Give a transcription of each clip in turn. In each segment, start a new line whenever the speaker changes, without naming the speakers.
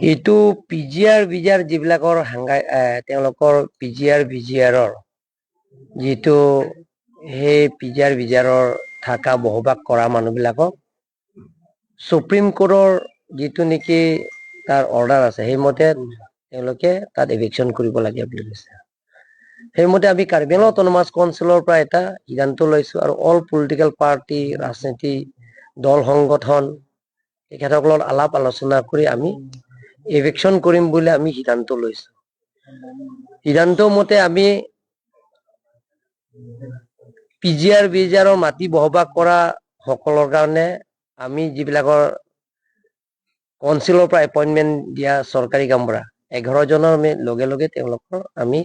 এইটো PGR VGR যিবিলাকৰ তেওঁলোকৰ পিজিআৰ ভিজিআৰৰ যিটো সেই পিজিআৰ ভিজিআৰৰ থকা বসবাস কৰা মানুহবিলাকক সুপ্ৰিম কোৰ্টৰ যিটো নেকি তাৰ অৰ্ডাৰ আছে সেইমতে তেওঁলোকে তাত এভিকশ্যন কৰিব লাগে বুলি কৈছে। সেইমতে আমি কাৰ্বি আংলং অট'নমাছ কাউন্সিলৰ পৰা এটা সিদ্ধান্ত লৈছো আৰু অল পলিটিকেল পাৰ্টি ৰাজনীতি দল সংগঠন তেখেতসকলৰ আলাপ আলোচনা কৰি আমি এভিকশ্যন কৰিম বুলি আমি সিদ্ধান্ত লৈছো। সিদ্ধান্ত মতে আমি পিজিআৰ ভিজিআৰৰ মাটি বসবাস কৰা সকলৰ কাৰণে আমি যিবিলাকৰ কাউন্সিলৰ পৰা এপইণ্টমেণ্ট দিয়া চৰকাৰী কামৰা 11 জনৰ আমি লগে লগে তেওঁলোকৰ আমি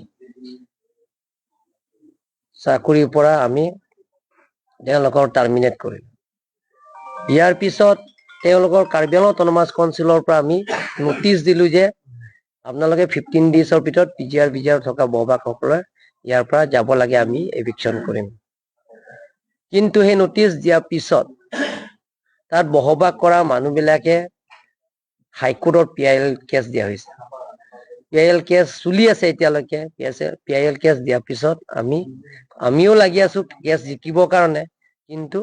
চাকৰিৰ পৰা আমি তেওঁলোকৰ টাৰ্মিনেট কৰিম। ইয়াৰ পিছত তেওঁলোকৰ কাৰ্বি আংলং অট'নমাছ কাউন্সিলৰ পৰা আমি নোটিছ দিলো যে আপোনালোকে 15 ডেজৰ ভিতৰত পিজিআৰ ভিজিআৰ থকা বসবাসকলে ইয়াৰ পৰা যাব লাগে, আমি এভিকশ্যন কৰিম। কিন্তু সেই নোটিছ দিয়াৰ পিছত তাত বসবাস কৰা মানুহবিলাকে হাইকোৰ্টৰ PIL কেছ দিয়া হৈছে। PIL কেছ চলি আছে এতিয়ালৈকে। PIL কেছ দিয়াৰ পিছত আমিও লাগি আছো কেছ জিকিবৰ কাৰণে, কিন্তু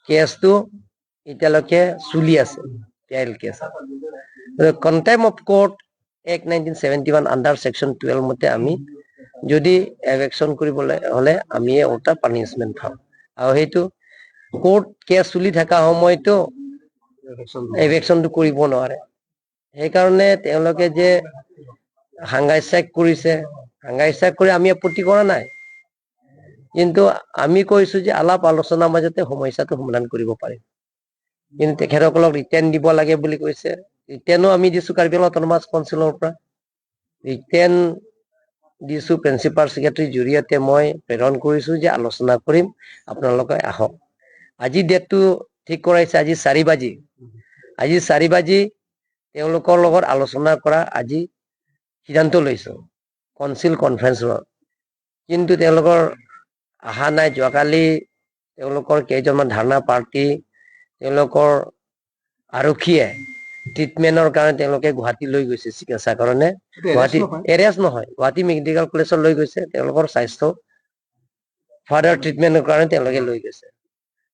কেছটো এতিয়ালৈকে চলি আছে। PIL case contempt of court act 1971 under section 12 মতে আমি যদি এভিকশ্যন কৰিবলৈ হলে আমি ওটা পানিচমেন্ট পাম, আৰু সেইটো কোৰ্ট কেছ চলি থকা সময়তো এভিকশ্যনটো কৰিব নোৱাৰে। সেইকাৰণে তেওঁলোকে যে হাংগাই ষ্ট্ৰাইক কৰিছে, হাংগাই ষ্ট্ৰাইক কৰি আমি আপত্তি কৰা নাই, কিন্তু আমি কৈছো যে আলাপ আলোচনাৰ মাজতে সমস্যাটো সমাধান কৰিব পাৰিম। কিন্তু তেখেতসকলক ৰিটাৰ্ণ দিব লাগে বুলি কৈছে। ৰিটাৰ্ণো আমি দিছো কাৰ্বি আংলং অট'নমাছ কাউন্সিলৰ পৰা। ৰিটাৰ্ণ দিছো প্ৰিন্সিপাল ছেক্ৰেটাৰীৰ জৰিয়তে মই প্ৰেৰণ কৰিছো যে আলোচনা কৰিম, আপোনালোকে আহক। আজি ডেটটো ঠিক কৰাইছে, আজি 4 বাজি। আজি 4 বাজি তেওঁলোকৰ লগত আলোচনা কৰা আজি সিদ্ধান্ত লৈছো কাউন্সিল কনফাৰেন্সত, কিন্তু তেওঁলোকৰ অহা নাই। যোৱাকালি তেওঁলোকৰ কেইজনমান ধাৰণা পাৰ্টি তেওঁলোকৰ আৰক্ষীয়ে ট্ৰিটমেন্টৰ কাৰণে তেওঁলোকে গুৱাহাটী লৈ গৈছে চিকিৎসাৰ কাৰণে। গুৱাহাটী এৰেষ্ট নহয়, গুৱাহাটী মেডিকেল কলেজত লৈ গৈছে। তেওঁলোকৰ স্বাস্থ্য ফাৰ্ডাৰ ট্ৰিটমেন্টৰ কাৰণে তেওঁলোকে লৈ গৈছে।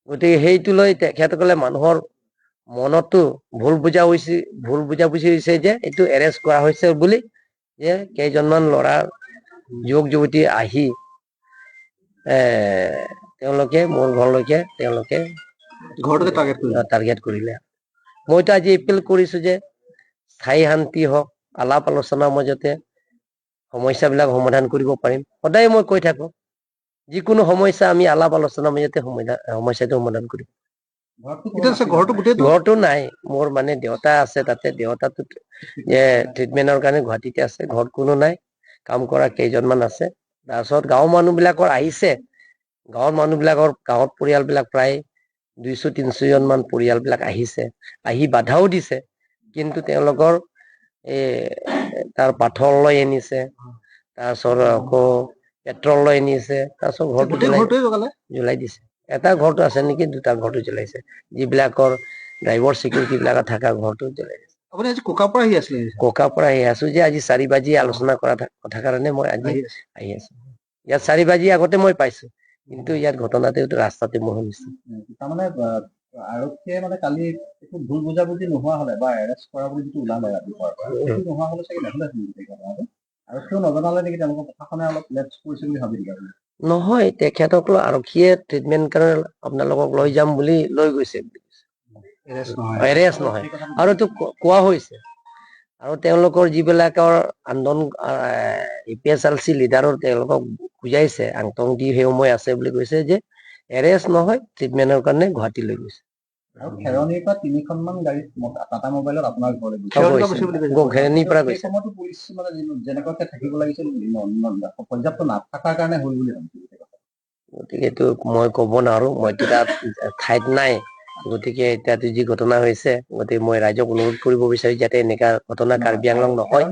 গতিকে সেইটো লৈ তেখেতসকলে মানুহৰ মনতো ভুল বুজাবুজি হৈছে যে এইটো এৰেষ্ট কৰা হৈছে বুলি, যে কেইজনমান ল'ৰা যুৱক যুৱতী আহি তেওঁলোকে মোৰ ঘৰলৈকে তেওঁলোকে টাৰ্গেট কৰিলে। মইতো আজি এপিল কৰিছো যে স্থায়ী শান্তি হওক, আলাপ আলোচনাৰ মাজতে সমস্যাবিলাক সমাধান কৰিব পাৰিম। সদায় মই কৈ থাকো যিকোনো সমস্যা আমি আলাপ আলোচনাৰ মাজতে সমস্যাটো সমাধান কৰিম। ঘৰটো নাই, মোৰ মানে দেউতা আছে তাতে, দেউতাটো ট্ৰিটমেন্টৰ কাৰণে গুৱাহাটীতে আছে। ঘৰত কোনো নাই, কাম কৰা কেইজনমান আছে। তাৰপিছত গাঁৱৰ মানুহবিলাকৰ আহিছে, গাঁৱৰ পৰিয়ালবিলাক প্ৰায় 200-300 জন মান পৰিয়ালবিলাক আহিছে, আহি বাধাও দিছে, কিন্তু তেওঁলোকৰ তাৰ পাথৰ লৈ আনিছে, তাৰপিছত আকৌ পেট্ৰল লৈ আনিছে, তাৰপিছত ঘৰটো জ্বলাই দিছে। এটা ঘৰটো আছে নেকি, 2টা ঘৰটো জ্বলাইছে। যিবিলাকৰ ড্ৰাইভাৰ চিকিউৰিটি বিলাক থকা ঘৰটো জ্বলাই দিছে।
আপুনি আজি কোকাৰ পৰা আহি আছিলে?
কোকাৰ পৰা আহি আছো যে আজি 4 বাজি আলোচনা কৰা কথা কাৰণে মই আজি আহি আছো। ইয়াত 4 বাজি আগতে মই পাইছো, কিন্তু ইয়াত ঘটনাটো ৰাস্তাতে মই শুনিছো।
তাৰমানে আৰক্ষীয়ে মানে কালি একো ভুল বুজাবুজি নোহোৱা হলে বা এৰেষ্ট কৰা বুলি যিটো ওলালে ৰাতিপুৱাৰ পৰা, সেইটো নোহোৱা হলে চাগে নহলে আৰক্ষীয়েও নজনালে নেকি, তেওঁলোকৰ প্ৰশাসনে অলপ লেপছ কৰিছে বুলি ভাবি নেকি?
নহয়, তেখেতসকল আৰক্ষীয়ে ট্ৰিটমেন্ট কাৰণে আপোনালোকক লৈ যাম বুলি লৈ গৈছে, এৰেষ্ট নহয়। আৰু এইটো কোৱা হৈছে, আৰু তেওঁলোকৰ যিবিলাকৰ আন্দোলন APSRC লিডাৰৰ তেওঁলোকক বুজাইছে, আংটং দি সেই সময় আছে বুলি কৈছে যে এৰেষ্ট নহয়, ট্ৰিটমেন্টৰ কাৰণে গুৱাহাটী লৈ গৈছে।
আৰু খেৰণিৰ পৰা 3খনমান গাড়ী টাটা মোবাইলত আপোনাৰ ঘৰলৈ
খেৰণিৰ পৰা গৈছে।
সময়তো পুলিচ মানে যেনেকুৱাকে থাকিব লাগিছিল পৰ্যাপ্ত নাথাকাৰ কাৰণে হল বুলি ভাবিছো।
গতিকে এইটো মই ক'ব নোৱাৰো, মইতো তাত ঠাইত নাই। গতিকে এতিয়াতো যি ঘটনা হৈছে, গতিকে মই ৰাইজক অনুৰোধ কৰিব বিচাৰো যাতে এনেকা ঘটনা কাৰ্বি আংলং নহয়।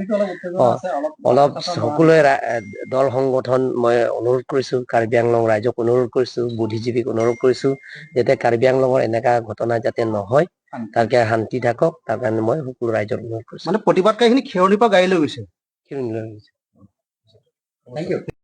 অলপ সকলোৱে দল সংগঠন মই অনুৰোধ কৰিছো, কাৰ্বি আংলং ৰাইজক অনুৰোধ কৰিছো, বুদ্ধিজীৱীক অনুৰোধ কৰিছো, যাতে কাৰ্বি আংলঙৰ এনেকা ঘটনা যাতে নহয়। তাকে শান্তি থাকক, তাৰ কাৰণে মই সকলো ৰাইজক অনুৰোধ কৰিছোঁ।
মানে প্ৰতিবাদকাৰীখিনি খেৰণিৰ পৰা গাড়ী লৈ গৈছে।
Thank U.